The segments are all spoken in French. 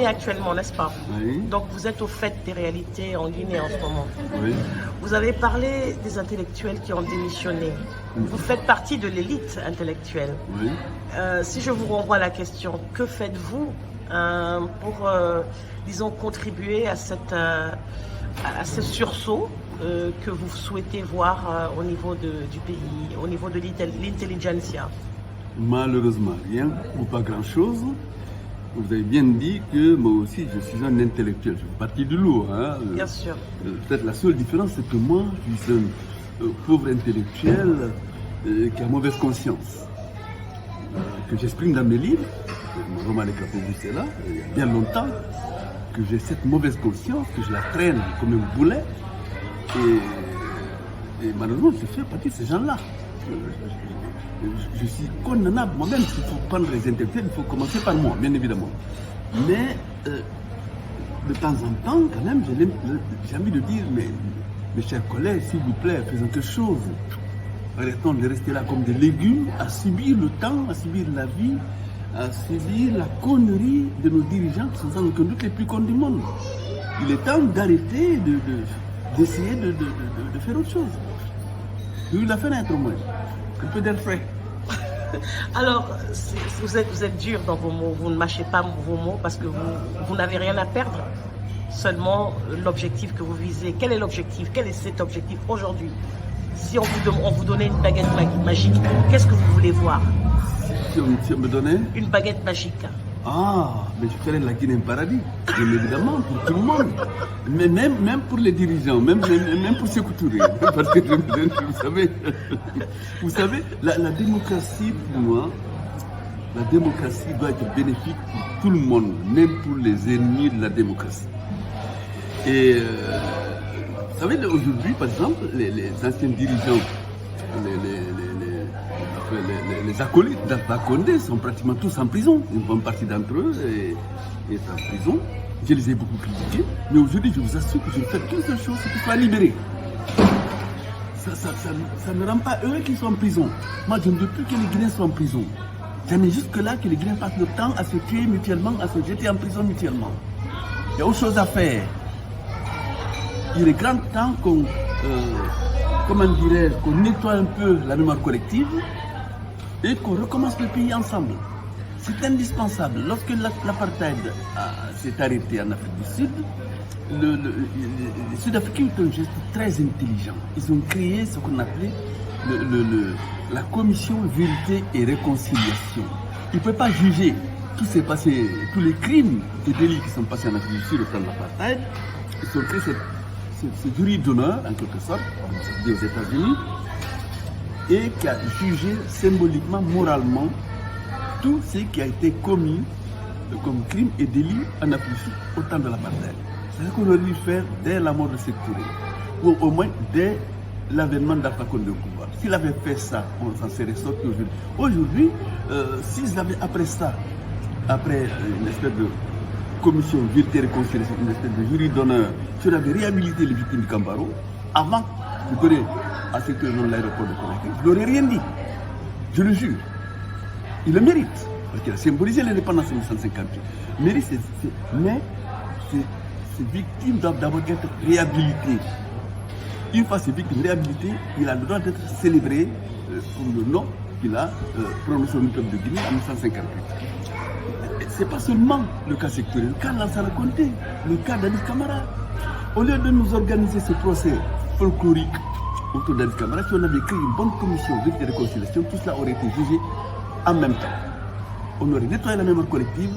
Guinée actuellement, n'est-ce pas? Oui. Donc vous êtes au fait des réalités en Guinée en ce moment. Oui. Vous avez parlé des intellectuels qui ont démissionné. Vous faites partie de l'élite intellectuelle. Oui. Si je vous renvoie la question, que faites-vous pour, disons, contribuer à ce sursaut que vous souhaitez voir au niveau du pays, au niveau de l'intelligentsia? Malheureusement, rien ou pas grand-chose. Vous avez bien dit que moi aussi, je suis un intellectuel. Je fais partie du lot. Hein. Bien sûr. Peut-être la seule différence, c'est que moi, je suis un pauvre intellectuel qui a mauvaise conscience. Que j'exprime dans mes livres. Mon roman avec la pauvreté, c'est là, il y a bien longtemps, que j'ai cette mauvaise conscience, que je la traîne comme un boulet. Et malheureusement, je fais partie de ces gens-là. Je suis condamnable moi-même. S'il faut prendre les intellectuels, il faut commencer par moi, bien évidemment. Mais de temps en temps, quand même, j'ai envie de dire, mais mes chers collègues, s'il vous plaît, faisons quelque chose. Arrêtons de rester là comme des légumes, à subir le temps, à subir la vie, à subir la connerie de nos dirigeants qui sont sans aucun doute les plus cons du monde. Il est temps d'arrêter d'essayer de faire autre chose. De la fenêtre au moins. Un peu d'air frais. Alors, vous êtes dur dans vos mots, vous ne mâchez pas vos mots parce que vous n'avez rien à perdre. Seulement l'objectif que vous visez. Quel est l'objectif? Quel est cet objectif aujourd'hui? Si on vous donnait une baguette magique, qu'est-ce que vous voulez voir? Si on me donnait une baguette magique. Ah, mais je ferais de la Guinée un paradis, bien évidemment, pour tout le monde. Mais même pour les dirigeants, même pour Sékou Touré. Parce que vous savez, la démocratie, pour moi, la démocratie doit être bénéfique pour tout le monde, même pour les ennemis de la démocratie. Et vous savez, aujourd'hui, par exemple, les anciens dirigeants, les acolytes d'Alpha Condé sont pratiquement tous en prison. Une bonne partie d'entre eux est en prison. Je les ai beaucoup critiqués. Mais aujourd'hui, je vous assure que je fais qu'une seule chose, c'est qu'ils soient libérés. Ça ne rend pas heureux qu'ils soient en prison. Moi, je ne veux plus que les Guinéens soient en prison. J'en ai jusque là que les Guinéens passent le temps à se tuer mutuellement, à se jeter en prison mutuellement. Il y a autre chose à faire. Il est grand temps qu'on qu'on nettoie un peu la mémoire collective et qu'on recommence le pays ensemble. C'est indispensable. Lorsque l'apartheid s'est arrêté en Afrique du Sud, les Sud-Africains ont un geste très intelligent. Ils ont créé ce qu'on appelait la commission vérité et réconciliation. Ils ne peuvent pas juger tous les crimes et délits qui sont passés en Afrique du Sud au temps de l'apartheid. Ils ont créé ce jury d'honneur, en quelque sorte, comme ça se dit aux États-Unis, et qui a jugé symboliquement, moralement, tout ce qui a été commis comme crime et délit en Afrique du Sud au temps de l'apartheid. C'est ce qu'on aurait dû faire dès la mort de Sékou Touré, ou au moins dès l'avènement d'Alpha Condé au pouvoir. S'il avait fait ça, on s'en serait sorti aujourd'hui. Aujourd'hui, s'ils avaient après une espèce de commission vérité et réconciliation, une espèce de jury d'honneur, si on avait réhabilité les victimes du Kambaro, avant de donner à Sékou Touré l'aéroport de Conakry, je n'aurais rien dit. Je le jure. Il le mérite, parce qu'il a symbolisé l'indépendance en 1958. Mais ces victimes doivent d'abord être réhabilitées. Une fois ces victimes réhabilitées, il a le droit d'être célébré pour le nom qu'il a prononcé au peuple de Guinée en 1958. Ce n'est pas seulement le cas Sékou Touré, le cas de Lansana Conté, le cas d'Addis Camara. Au lieu de nous organiser ce procès folklorique autour d'Addis Camara, si on avait créé une bonne commission de réconciliation, tout cela aurait été jugé en même temps. On aurait nettoyé la mémoire collective,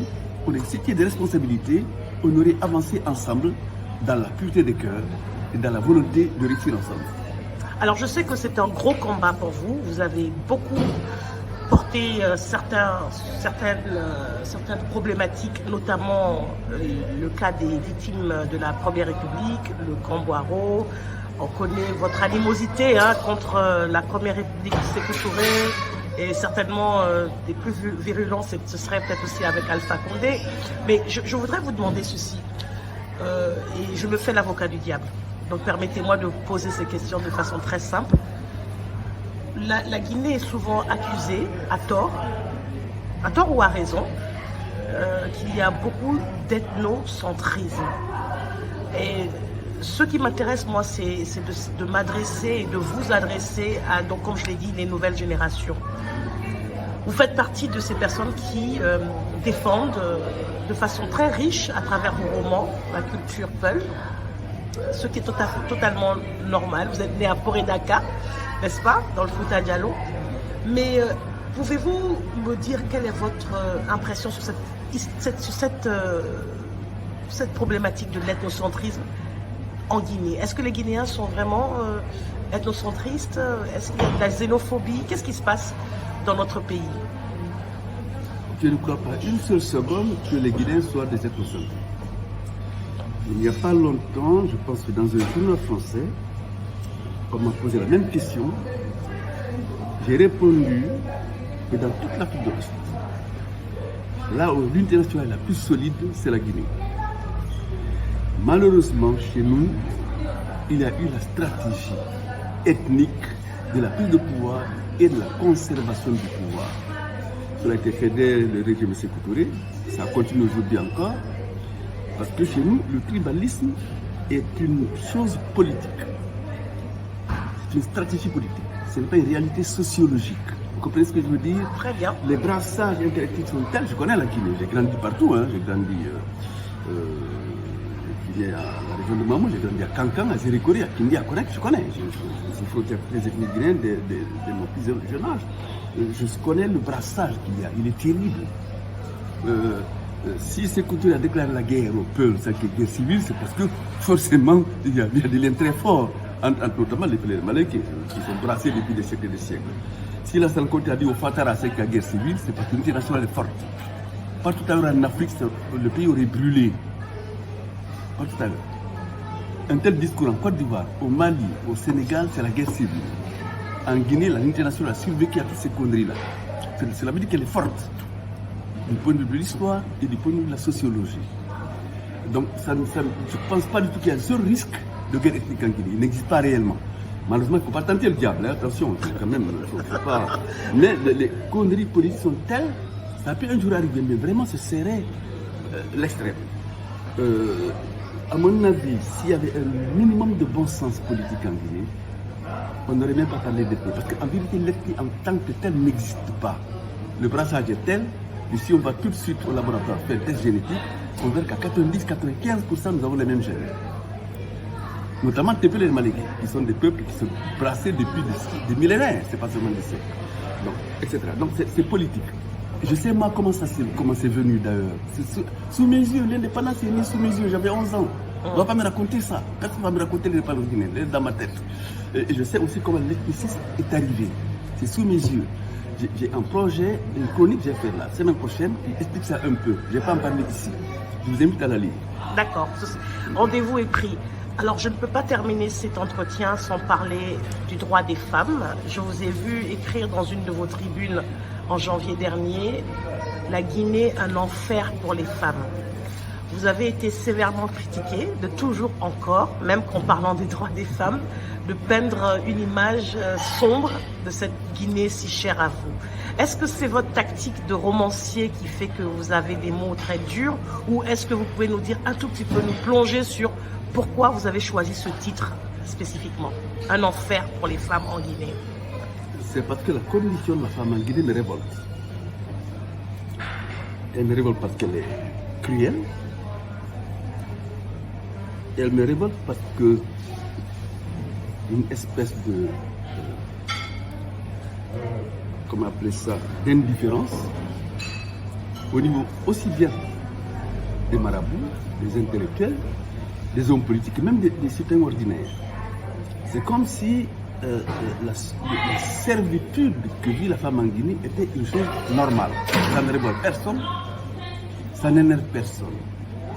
on aurait situé des responsabilités, on aurait avancé ensemble dans la pureté des cœurs et dans la volonté de réussir ensemble. Alors je sais que c'est un gros combat pour vous, vous avez beaucoup porté certaines problématiques, notamment le cas des victimes de la Première République, le Camp-Boiro. On connaît votre animosité contre la Première République de Sékou Touré. Et certainement des plus virulents, ce serait peut-être aussi avec Alpha Condé. Mais je voudrais vous demander ceci, et je me fais l'avocat du diable. Donc permettez-moi de poser ces questions de façon très simple. La Guinée est souvent accusée, à tort ou à raison, qu'il y a beaucoup d'ethnocentrisme. Et ce qui m'intéresse, moi, c'est de m'adresser et de vous adresser à, donc, comme je l'ai dit, les nouvelles générations. Vous faites partie de ces personnes qui défendent de façon très riche, à travers vos romans, la culture Peul, ce qui est totalement normal. Vous êtes né à Poredaka, n'est-ce pas, dans le Fouta Diallo. Mais pouvez-vous me dire quelle est votre impression sur cette problématique de l'ethnocentrisme en Guinée? Est-ce que les Guinéens sont vraiment ethnocentristes? Est-ce qu'il y a de la xénophobie? Qu'est-ce qui se passe dans notre pays? Je ne crois pas une seule seconde que les Guinéens soient des ethnocentristes. Il n'y a pas longtemps, je pense que dans un journal français, on m'a posé la même question. J'ai répondu que dans toute l'Afrique de l'Ouest, là où l'unité nationale la plus solide, c'est la Guinée. Malheureusement, chez nous, il y a eu la stratégie ethnique de la prise de pouvoir et de la conservation du pouvoir. Cela a été fait dès le régime Sékou Touré, ça continue aujourd'hui encore, parce que chez nous, le tribalisme est une chose politique. C'est une stratégie politique, ce n'est pas une réalité sociologique. Vous comprenez ce que je veux dire? Très bien. Les brassages intellectuels sont tels, je connais la Guinée, j'ai grandi partout, hein. J'ai grandi à la région de Mamou, j'ai grandi à Kankan, à Zérikori, à Kindi, à Konek, je connais. Je fais les ethnies guinéennes de mon plus jeune âge. Je connais le brassage qu'il y a, il est terrible. Si Sékou Touré a déclaré la guerre au Peul, c'est une guerre civile, c'est parce que forcément il y a des liens très forts entre notamment les Malais qui sont brassés depuis des siècles et des siècles. Si la Salcote a dit au Fatara c'est qu'il y a guerre civile, c'est parce que l'unité nationale est forte. Partout ailleurs en Afrique, le pays aurait brûlé. Partout ailleurs. Un tel discours en Côte d'Ivoire, au Mali, au Sénégal, c'est la guerre civile. En Guinée, l'unité nationale a survécu à toutes ces conneries-là. Cela veut dire qu'elle est forte, du point de vue de l'histoire et du point de vue de la sociologie. Donc, je ne pense pas du tout qu'il y a ce risque de guerre ethnique en Guinée. Il n'existe pas réellement. Malheureusement, il ne faut pas tenter le diable, hein. Attention, quand même, faut pas... Mais les conneries politiques sont telles, ça peut un jour arriver, mais vraiment ce serait l'extrême. À mon avis, s'il y avait un minimum de bon sens politique en Guinée, on n'aurait même pas parlé d'ethnie. Parce qu'en vérité, l'ethnie en tant que telle n'existe pas. Le brassage est tel, et si on va tout de suite au laboratoire faire un test génétique, on verra qu'à 90-95%, nous avons les mêmes gènes. Notamment Tepel et les Malégués, qui sont des peuples qui sont brassés depuis des millénaires, c'est pas seulement des siècles. Donc, etc. Donc c'est politique. Je sais moi comment c'est venu d'ailleurs. Sous mes yeux, l'indépendance est née sous mes yeux, j'avais 11 ans. On ne va pas me raconter ça. Personne ne va me raconter l'indépendance guinéenne, elle est dans ma tête. Et je sais aussi comment l'ethnicisme est arrivé. C'est sous mes yeux. J'ai un projet, une chronique que j'ai fait la semaine prochaine qui explique ça un peu. Je ne vais pas en parler ici. Je vous invite à la lire. D'accord. Rendez-vous est pris. Alors, je ne peux pas terminer cet entretien sans parler du droit des femmes. Je vous ai vu écrire dans une de vos tribunes en janvier dernier, « La Guinée, un enfer pour les femmes ». Vous avez été sévèrement critiqué, de toujours encore, même qu'en parlant des droits des femmes, de peindre une image sombre de cette Guinée si chère à vous. Est-ce que c'est votre tactique de romancier qui fait que vous avez des mots très durs, ou est-ce que vous pouvez nous dire un tout petit peu, nous plonger sur pourquoi vous avez choisi ce titre spécifiquement, un enfer pour les femmes en Guinée? C'est parce que la condition de la femme en Guinée me révolte. Elle me révolte parce qu'elle est cruelle. Elle me révolte parce que une espèce de comment appeler ça, d'indifférence au niveau aussi bien des marabouts, des intellectuels, des hommes politiques, même des citoyens ordinaires. C'est comme si la servitude que vit la femme en Guinée était une chose normale. Ça ne révolte personne, ça n'énerve personne.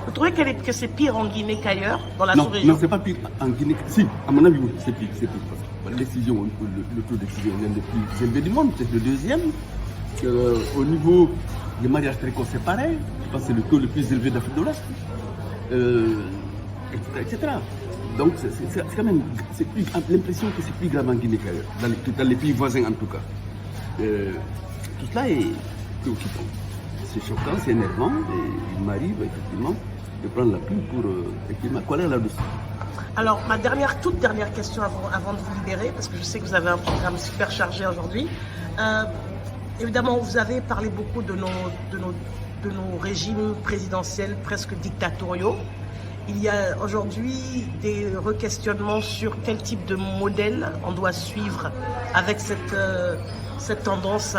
Vous trouvez que c'est pire en Guinée qu'ailleurs, dans la sous-région? Non, c'est pas pire en Guinée. Si, à mon avis, oui, c'est pire. Parce que le taux d'excision est l'un des plus élevés du monde, c'est le deuxième. Au niveau des mariages précoces, c'est pareil. Je pense que c'est le taux le plus élevé d'Afrique de l'Ouest. Etc. Donc, c'est quand même l'impression que c'est plus grave en Guinée qu'ailleurs, dans les pays voisins en tout cas. Tout cela est préoccupant. c'est choquant, c'est énervant, et il m'arrive effectivement de prendre la plume pour écrire ma colère là-dessus. Alors, ma toute dernière question avant de vous libérer, parce que je sais que vous avez un programme super chargé aujourd'hui. Évidemment, vous avez parlé beaucoup de nos régimes présidentiels presque dictatoriaux. Il y a aujourd'hui des re-questionnements sur quel type de modèle on doit suivre avec cette tendance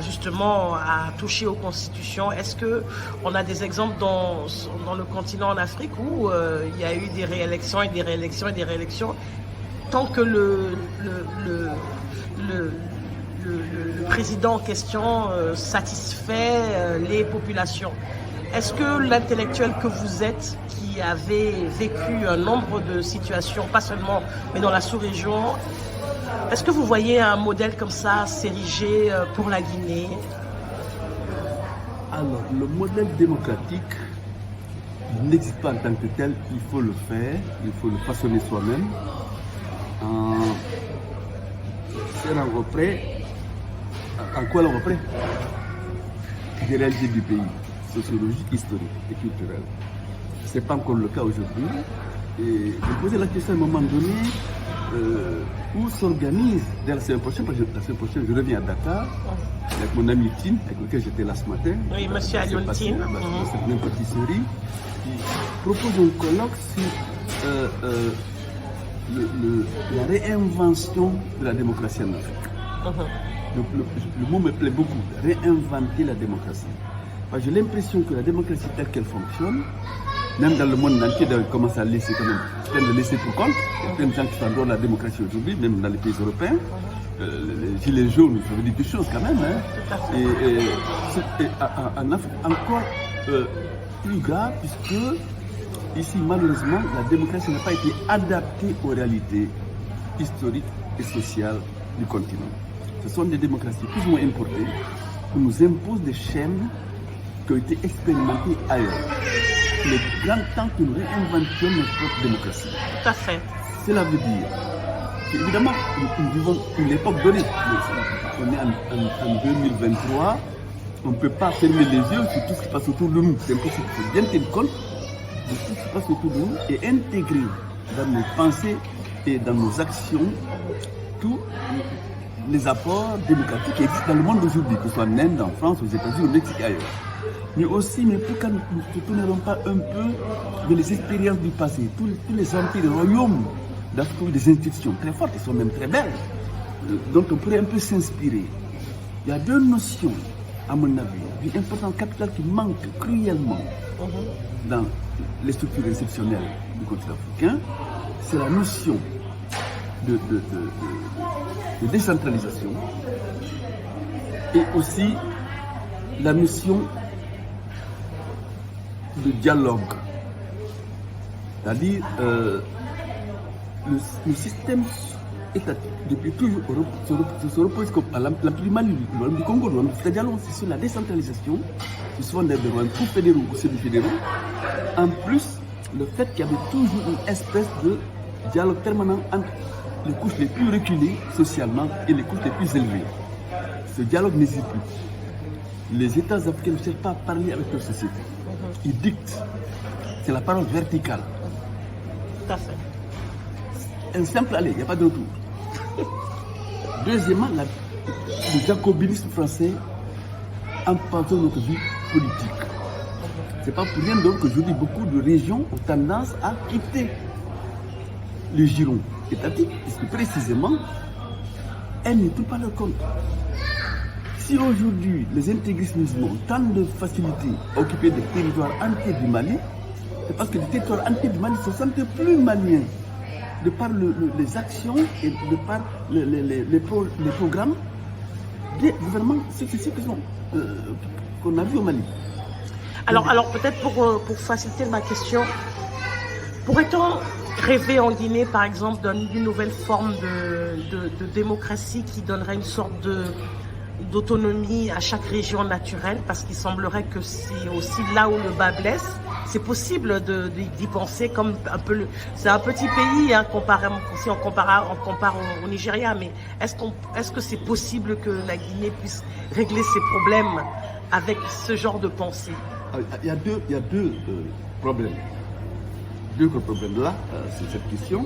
justement à toucher aux constitutions. Est-ce qu'on a des exemples dans le continent en Afrique où il y a eu des réélections et des réélections et des réélections tant que le président en question satisfait les populations? Est-ce que l'intellectuel que vous êtes, qui avez vécu un nombre de situations, pas seulement, mais dans la sous-région, est-ce que vous voyez un modèle comme ça s'ériger pour la Guinée? Alors, le modèle démocratique n'existe pas en tant que tel, il faut le faire, il faut le façonner soi-même, en quoi l'on reprend des réalités du pays, sociologique, historique et culturelle. Ce n'est pas encore le cas aujourd'hui. Et je me posais la question à un moment donné, où s'organise, la semaine prochaine, je reviens à Dakar, avec mon ami Tine, avec lequel j'étais là ce matin. Oui, monsieur Alioune Tine. Dans cette même pâtisserie, qui propose un colloque sur la réinvention de la démocratie en Afrique. Le mot me plaît beaucoup, réinventer la démocratie. J'ai l'impression que la démocratie telle qu'elle fonctionne, même dans le monde entier, on commence à laisser quand même, de laisser pour compte. Il y a plein de gens qui s'endorment la démocratie aujourd'hui, même dans les pays européens. Les gilets jaunes, ça veut dire quelque chose quand même. Hein. Et en Afrique, encore plus grave, puisque ici, malheureusement, la démocratie n'a pas été adaptée aux réalités historiques et sociales du continent. Ce sont des démocraties plus ou moins importées, qui nous imposent des chaînes qui ont été expérimentées ailleurs. Il est grand temps que nous réinventions notre propre démocratie. Tout à fait. Cela veut dire qu'évidemment, nous vivons une époque donnée. On est en 2023, on ne peut pas fermer les yeux sur tout ce qui passe autour de nous. C'est impossible. Il faut bien tenir compte de tout ce qui passe autour de nous et intégrer dans nos pensées et dans nos actions tous les apports démocratiques qui existent dans le monde aujourd'hui, que ce soit en Inde, en France, aux États-Unis, au Mexique et ailleurs. Mais aussi, pourquoi nous ne tournerons pas un peu de les expériences du passé, tous les empires, les royaumes d'Afrique, des institutions très fortes, qui sont même très belles, dont on pourrait un peu s'inspirer. Il y a deux notions, à mon avis, d'une importance capitale qui manque cruellement dans les structures institutionnelles du continent africain. C'est la notion de décentralisation et aussi la notion de dialogue. C'est-à-dire, le système étatique, depuis toujours, se repose comme à l'Empire du Mali, le royaume du Congo, le royaume du Dialogue, c'est sur la décentralisation, c'est souvent des royaumes fédéraux ou semi-fédéraux. En plus, le fait qu'il y avait toujours une espèce de dialogue permanent entre les couches les plus reculées socialement et les couches les plus élevées. Ce dialogue n'existe plus. Les États africains ne cherchent pas à parler avec leur société. Ils dictent. C'est la parole verticale. Tout à fait. Un simple aller, il n'y a pas de retour. Deuxièmement, le jacobinisme français empoisonne notre vie politique. C'est pas pour rien donc qu'aujourd'hui beaucoup de régions ont tendance à quitter le giron étatique, puisque précisément, elles ne trouvent pas leur compte. Si aujourd'hui les intégristes musulmans ont tant de facilité à occuper des territoires entiers du Mali, c'est parce que les territoires entiers du Mali se sentent plus maliens, de par les actions et de par les programmes des gouvernements successifs qu'on a vus au Mali. Alors peut-être pour faciliter ma question, pourrait-on rêver en Guinée, par exemple, d'une nouvelle forme de démocratie qui donnerait une sorte d'autonomie à chaque région naturelle, parce qu'il semblerait que c'est aussi là où le bas blesse. C'est possible d'y penser comme un peu c'est un petit pays, hein, si on compare au Nigeria, mais est-ce que c'est possible que la Guinée puisse régler ses problèmes avec ce genre de pensée? Il y a deux problèmes. Deux gros problèmes là, sur cette question.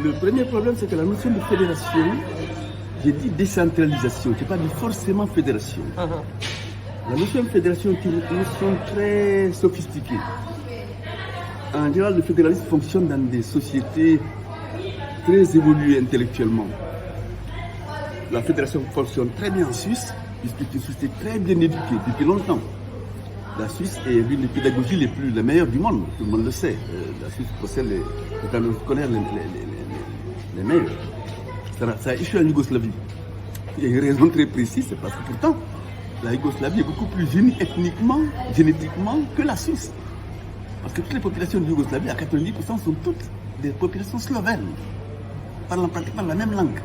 Le premier problème, c'est que la notion de fédération, j'ai dit décentralisation, je n'ai pas dit forcément fédération. La notion de fédération est une notion très sophistiquée. En général, le fédéralisme fonctionne dans des sociétés très évoluées intellectuellement. La fédération fonctionne très bien en Suisse, puisque c'est une société très bien éduquée depuis longtemps. La Suisse est l'une des pédagogies les meilleures du monde, tout le monde le sait. La Suisse possède les meilleurs. Ça a échoué en Yougoslavie. Il y a une raison très précise, c'est parce que pourtant, la Yougoslavie est beaucoup plus unie ethniquement, génétiquement que la Suisse. Parce que toutes les populations de Yougoslavie, à 90%, sont toutes des populations slovènes, parlant pratiquement la même langue.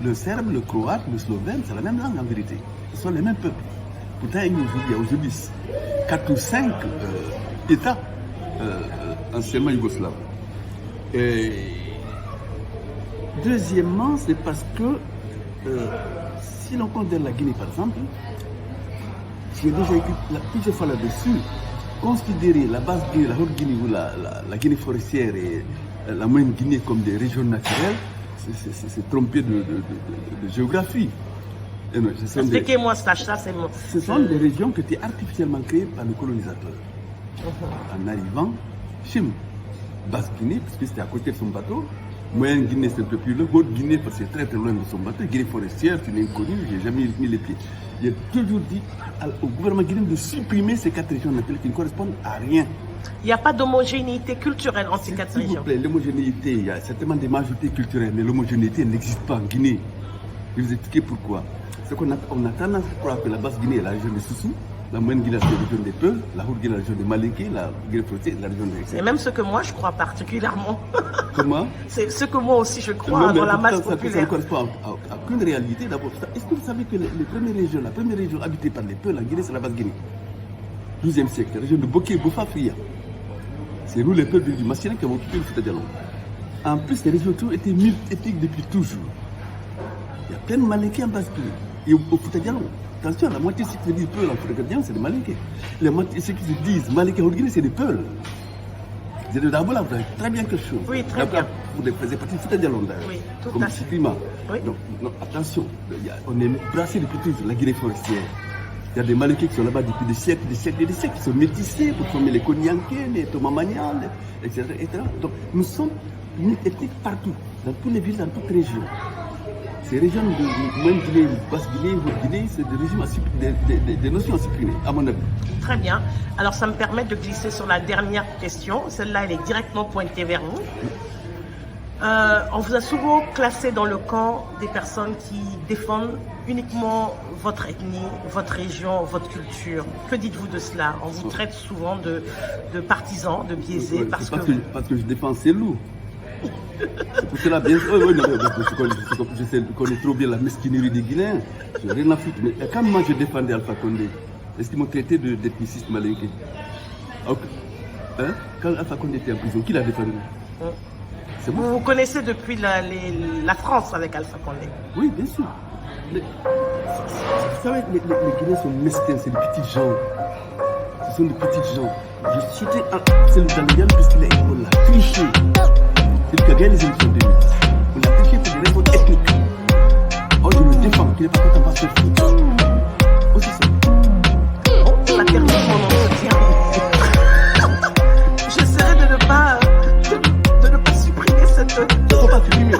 Le serbe, le croate, le slovène, c'est la même langue en vérité. Ce sont les mêmes peuples. Pourtant, il y a aujourd'hui 4 ou 5 États anciennement yougoslaves. Et deuxièmement, c'est parce que si l'on considère la Guinée par exemple, j'ai déjà écrit plusieurs fois là-dessus, considérer la basse Guinée, la haute Guinée ou la Guinée forestière et la moyenne Guinée comme des régions naturelles, c'est tromper de géographie. Expliquez-moi ça, c'est mon... Ce sont des régions qui étaient artificiellement créées par le colonisateur. En arrivant chez nous. Basse-Guinée, puisque c'était à côté de son bateau. Moyenne Guinée, c'est un peu plus loin. Haute Guinée, parce que c'est très très loin de son bateau. Guinée forestière, c'est une inconnue, je n'ai jamais mis les pieds. Il a toujours dit au gouvernement guinéen de supprimer ces 4 régions naturelles qui ne correspondent à rien. Il n'y a pas d'homogénéité culturelle entre ces 4 régions. S'il vous plaît, l'homogénéité, il y a certainement des majorités culturelles, mais l'homogénéité n'existe pas en Guinée. Je vais vous expliquer pourquoi. C'est qu'on a tendance à croire que la basse Guinée est la région des Soussous, la moyenne Guinée c'est la région des Peuls, la haute Guinée est la région des Malinké, la Guinée forestière est la région des... C'est même ce que moi je crois particulièrement. Comment? C'est ce que moi aussi je crois dans la masse populaire. Ça ne correspond à aucune réalité d'abord. Est-ce que vous savez que la première région habitée par les Peuls en Guinée, c'est la basse Guinée? 12e siècle, la région de Boké, Boufa, Fria. C'est nous les peuples du Massina qui avons occupé le Fouta Djallon. En plus, les régions étaient multi-ethniques depuis toujours. Il y a plein de Malinké en basse Guinée. Et au Fouta Djallon, attention, la moitié de ceux qui se disent Peuls en Fouta Djallon, c'est des Malinké. La moitié de ceux qui se disent Malinké en Guinée, c'est des Peuls. Vous êtes d'abord là, vous avez très bien quelque chose. Oui, très bien. Vous faisiez partie du Fouta Djallon d'ailleurs. Oui, tout comme à fait. climat. Oui. Donc, attention, on est brassé depuis toujours, la Guinée forestière. Il y a des Malinké qui sont là-bas depuis des siècles, des siècles et des siècles, qui sont métissés pour former les Konyanké, les Tomamanian, etc., etc. Donc nous sommes ethniques partout, dans toutes les villes, dans toutes les régions. Ces régions de moyenne Guinée, basse Guinée, haute Guinée, c'est des régions des notions à supprimer, à mon avis. Très bien. Alors ça me permet de glisser sur la dernière question. Celle-là, elle est directement pointée vers vous. On vous a souvent classé dans le camp des personnes qui défendent uniquement votre ethnie, votre région, votre culture. Que dites-vous de cela? On vous traite souvent de partisans, de biaisés. Ouais, parce que je défends ces loups. C'est pour cela, bien sûr, je connais trop bien la mesquinerie des Guinéens. Je n'ai rien à foutre. Mais quand moi je défendais Alpha Condé, est-ce qu'ils m'ont traité d'ethniciste malinké? Hein? Quand Alpha Condé était en prison, qui l'a défendu? C'est moi. Vous connaissez depuis la France avec Alpha Condé? Oui, bien sûr. Mais, vous savez, les Guinéens sont mesquins, c'est des petits gens. Ce sont des petits gens. Je soutiens celui d'Allian puisqu'il l'a triché. C'est lui qui a gagné les élections de 2010. On l'a triché pour des raisons ethniques. Or, je me défends qu'il n'est pas content par ce foot. Aussi ça. Ça termine mon entretien. J'essaierai de ne pas supprimer cette... Il ne faut pas supprimer.